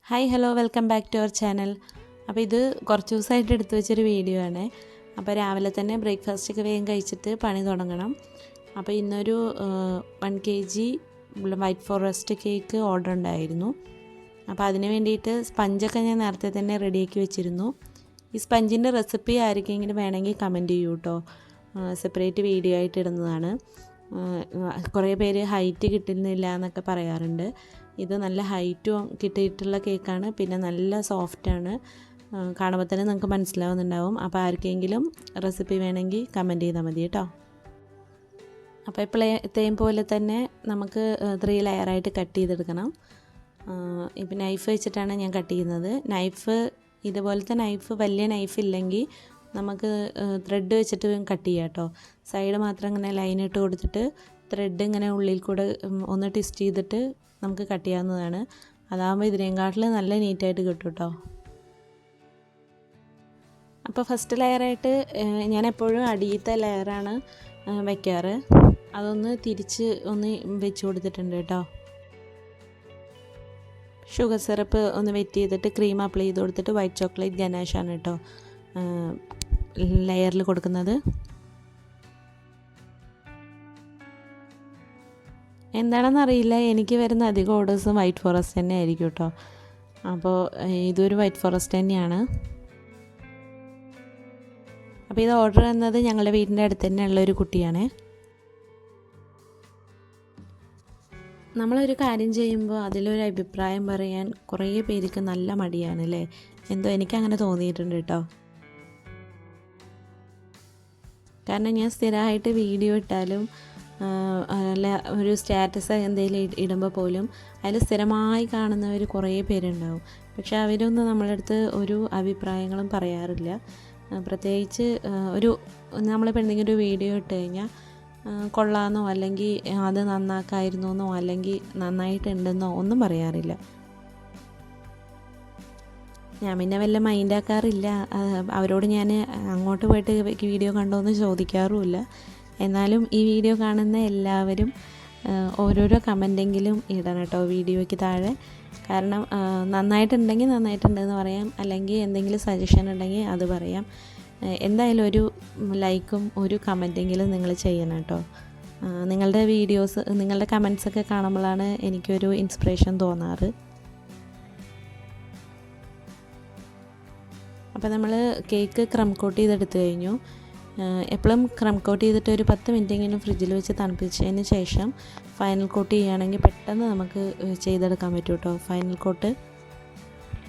Hi hello welcome back to our channel. അപ്പോൾ ഇത് കുറച്ച് ദിവസമായിട്ട് എടുത്തു വെച്ചൊരു വീഡിയോ ആണ്. അപ്പോൾ രാവിലെ തന്നെ ബ്രേക്ക്ഫാസ്റ്റൊക്കെ വേഗം കഴിച്ചിട്ട് പണി തുടങ്ങണം. അപ്പോൾ ഇന്നൊരു 1 kg white forest cake order ഉണ്ടായിരുന്നു. അപ്പോൾ അതിന് വേണ്ടിയിട്ട് സ്പഞ്ചൊക്കെ ഞാൻ നേരത്തെ തന്നെ റെഡിയാക്കി വെച്ചിരുന്നു. ഈ സ്പഞ്ചിൻ്റെ റെസിപ്പി ആർക്കെങ്കിലും വേണമെങ്കിൽ കമൻറ്റ് ചെയ്യൂ കേട്ടോ. സെപ്പറേറ്റ് വീഡിയോ ആയിട്ട് ഇടുന്നതാണ്. കുറേ പേര് ഹൈറ്റ് കിട്ടുന്നില്ല എന്നൊക്കെ പറയാറുണ്ട്. ഇത് നല്ല ഹൈറ്റും കിട്ടിയിട്ടുള്ള കേക്കാണ്, പിന്നെ നല്ല സോഫ്റ്റാണ്. കാണുമ്പോൾ തന്നെ നിങ്ങൾക്ക് മനസ്സിലാവുന്നുണ്ടാവും. അപ്പോൾ ആർക്കെങ്കിലും റെസിപ്പി വേണമെങ്കിൽ കമൻറ്റ് ചെയ്താൽ മതി കേട്ടോ. അപ്പോൾ എപ്പോഴത്തെയും പോലെ തന്നെ നമുക്ക് 3 ലെയറായിട്ട് കട്ട് ചെയ്തെടുക്കണം. ഇപ്പം നൈഫ് വെച്ചിട്ടാണ് ഞാൻ കട്ട് ചെയ്യുന്നത്. നൈഫ് ഇതുപോലത്തെ നൈഫ്, വലിയ നൈഫ് ഇല്ലെങ്കിൽ നമുക്ക് ത്രെഡ് വെച്ചിട്ട് കട്ട് ചെയ്യാം കേട്ടോ. സൈഡ് മാത്രം ഇങ്ങനെ ലൈൻ ഇട്ട് കൊടുത്തിട്ട് ത്രെഡ് ഇങ്ങനെ ഉള്ളിൽ കൂടെ ഒന്ന് ട്വിസ്റ്റ് ചെയ്തിട്ട് നമുക്ക് കട്ട് ചെയ്യാവുന്നതാണ്. അതാകുമ്പോൾ ഇതിനേക്കാട്ടിൽ നല്ല നീറ്റായിട്ട് കിട്ടും കേട്ടോ. അപ്പോൾ ഫസ്റ്റ് ലെയറായിട്ട് ഞാൻ എപ്പോഴും അടിയത്തെ ലെയറാണ് വയ്ക്കാറ്. അതൊന്ന് തിരിച്ച് ഒന്ന് വെച്ച് കൊടുത്തിട്ടുണ്ട് കേട്ടോ. ഷുഗർ സിറപ്പ് ഒന്ന് വെറ്റ് ചെയ്തിട്ട് ക്രീം അപ്ലൈ ചെയ്ത് കൊടുത്തിട്ട് വൈറ്റ് ചോക്ലേറ്റ് ഗനാഷാണ് കേട്ടോ ലെയറിൽ കൊടുക്കുന്നത്. എന്താണെന്നറിയില്ല, എനിക്ക് വരുന്ന അധികം ഓർഡേഴ്സും വൈറ്റ് ഫോറസ്റ്റ് തന്നെ ആയിരിക്കും കേട്ടോ. അപ്പോൾ ഇതൊരു വൈറ്റ് ഫോറസ്റ്റ് തന്നെയാണ്. അപ്പോൾ ഇത് ഓർഡർ ചെയ്യുന്നത് ഞങ്ങളുടെ വീടിൻ്റെ അടുത്ത് തന്നെ ഉള്ളൊരു കുട്ടിയാണ്. നമ്മളൊരു കാര്യം ചെയ്യുമ്പോൾ അതിലൊരു അഭിപ്രായം പറയാൻ കുറേ പേർക്ക് നല്ല മടിയാണ് അല്ലേ. എന്തോ എനിക്കങ്ങനെ തോന്നിയിട്ടുണ്ട് കേട്ടോ. കാരണം ഞാൻ സ്ഥിരമായിട്ട് വീഡിയോ ഇട്ടാലും അല്ല ഒരു സ്റ്റാറ്റസ് എന്തെങ്കിലും ഇടുമ്പോൾ പോലും അതിൽ സ്ഥിരമായി കാണുന്നവർ കുറേ പേരുണ്ടാവും. പക്ഷെ അവരൊന്നും നമ്മളെ അടുത്ത് ഒരു അഭിപ്രായങ്ങളും പറയാറില്ല. പ്രത്യേകിച്ച് നമ്മളിപ്പോൾ എന്തെങ്കിലും ഒരു വീഡിയോ ഇട്ട് കഴിഞ്ഞാൽ കൊള്ളാമെന്നോ അല്ലെങ്കിൽ അത് നന്നാക്കായിരുന്നോ അല്ലെങ്കിൽ നന്നായിട്ടുണ്ടെന്നോ ഒന്നും പറയാറില്ല. ഞാൻ പിന്നെ വല്ല മൈൻഡാക്കാറില്ല. അവരോട് ഞാൻ അങ്ങോട്ട് പോയിട്ട് വീഡിയോ കണ്ടോയെന്ന് ചോദിക്കാറുമില്ല. എന്നാലും ഈ വീഡിയോ കാണുന്ന എല്ലാവരും ഓരോരോ കമൻറ്റെങ്കിലും ഇടണം കേട്ടോ വീഡിയോയ്ക്ക് താഴെ. കാരണം നന്നായിട്ടുണ്ടെങ്കിൽ നന്നായിട്ടുണ്ടെന്ന് പറയാം, അല്ലെങ്കിൽ എന്തെങ്കിലും സജഷൻ ഉണ്ടെങ്കിൽ അത് പറയാം. എന്തായാലും ഒരു ലൈക്കും ഒരു കമൻറ്റെങ്കിലും നിങ്ങൾ ചെയ്യണം കേട്ടോ. നിങ്ങളുടെ വീഡിയോസ്, നിങ്ങളുടെ കമൻറ്റ്സൊക്കെ കാണുമ്പോഴാണ് എനിക്കൊരു ഇൻസ്പിറേഷൻ തോന്നാറ്. അപ്പോൾ നമ്മൾ കേക്ക് ക്രം കോട്ട് ചെയ്തെടുത്ത് കഴിഞ്ഞു. എപ്പോഴും ക്രം കോട്ട് ചെയ്തിട്ട് ഒരു 10 മിനിറ്റെങ്കിലും ഫ്രിഡ്ജിൽ വെച്ച് തണുപ്പിച്ചതിന് ശേഷം ഫൈനൽ കോട്ട് ചെയ്യുകയാണെങ്കിൽ പെട്ടെന്ന് നമുക്ക് ചെയ്തെടുക്കാൻ പറ്റും കേട്ടോ ഫൈനൽ കോട്ട്.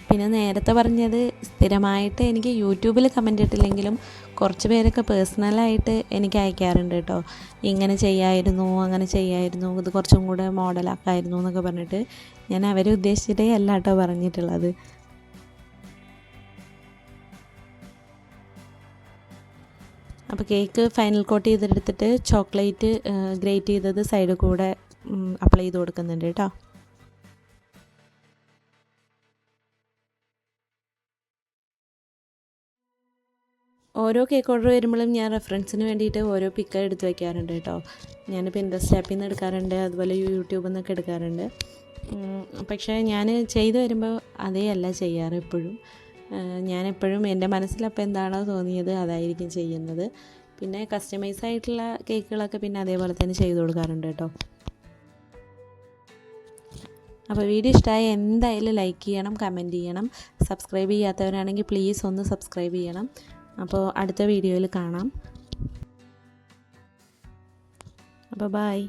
പിന്നെ നേരത്തെ പറഞ്ഞത്, സ്ഥിരമായിട്ട് എനിക്ക് യൂട്യൂബിൽ കമൻറ്റ് ഇട്ടില്ലെങ്കിലും കുറച്ച് പേരൊക്കെ പേഴ്സണലായിട്ട് എനിക്ക് അയക്കാറുണ്ട് കേട്ടോ. ഇങ്ങനെ ചെയ്യായിരുന്നു, അങ്ങനെ ചെയ്യായിരുന്നു, ഇത് കുറച്ചും കൂടെ മോഡലാക്കായിരുന്നു എന്നൊക്കെ പറഞ്ഞിട്ട്. ഞാൻ അവരെ ഉദ്ദേശിച്ചിട്ടേ അല്ല കേട്ടോ പറഞ്ഞിട്ടുള്ളത്. അപ്പോൾ കേക്ക് ഫൈനൽ കോട്ട് ചെയ്തെടുത്തിട്ട് ചോക്ലേറ്റ് ഗ്രേറ്റ് ചെയ്തത് സൈഡിൽ കൂടെ അപ്ലൈ ചെയ്ത് കൊടുക്കുന്നുണ്ട് കേട്ടോ. ഓരോ കേക്ക് ഓർഡർ വരുമ്പോഴും ഞാൻ റെഫറൻസിന് വേണ്ടിയിട്ട് ഓരോ പിക്ക് എടുത്ത് വയ്ക്കാറുണ്ട് കേട്ടോ. ഞാൻ പിൻട്രസ്റ്റ് ആപ്പിൽ നിന്ന് എടുക്കാറുണ്ട്, അതുപോലെ യൂട്യൂബിൽ നിന്നൊക്കെ എടുക്കാറുണ്ട്. പക്ഷേ ഞാൻ ചെയ്ത് വരുമ്പോൾ അതേ അല്ല ചെയ്യാറ് എപ്പോഴും. ഞാനെപ്പോഴും എൻ്റെ മനസ്സിലപ്പോൾ എന്താണോ തോന്നിയത് അതായിരിക്കും ചെയ്യുന്നത്. പിന്നെ കസ്റ്റമൈസ് ആയിട്ടുള്ള കേക്കുകളൊക്കെ പിന്നെ അതേപോലെ തന്നെ ചെയ്ത് കൊടുക്കാറുണ്ട് കേട്ടോ. അപ്പോൾ വീഡിയോ ഇഷ്ടമായി എന്തായാലും ലൈക്ക് ചെയ്യണം, കമൻറ്റ് ചെയ്യണം. സബ്സ്ക്രൈബ് ചെയ്യാത്തവരാണെങ്കിൽ പ്ലീസ് ഒന്ന് സബ്സ്ക്രൈബ് ചെയ്യണം. അപ്പോൾ അടുത്ത വീഡിയോയിൽ കാണാം. അപ്പോൾ ബൈ.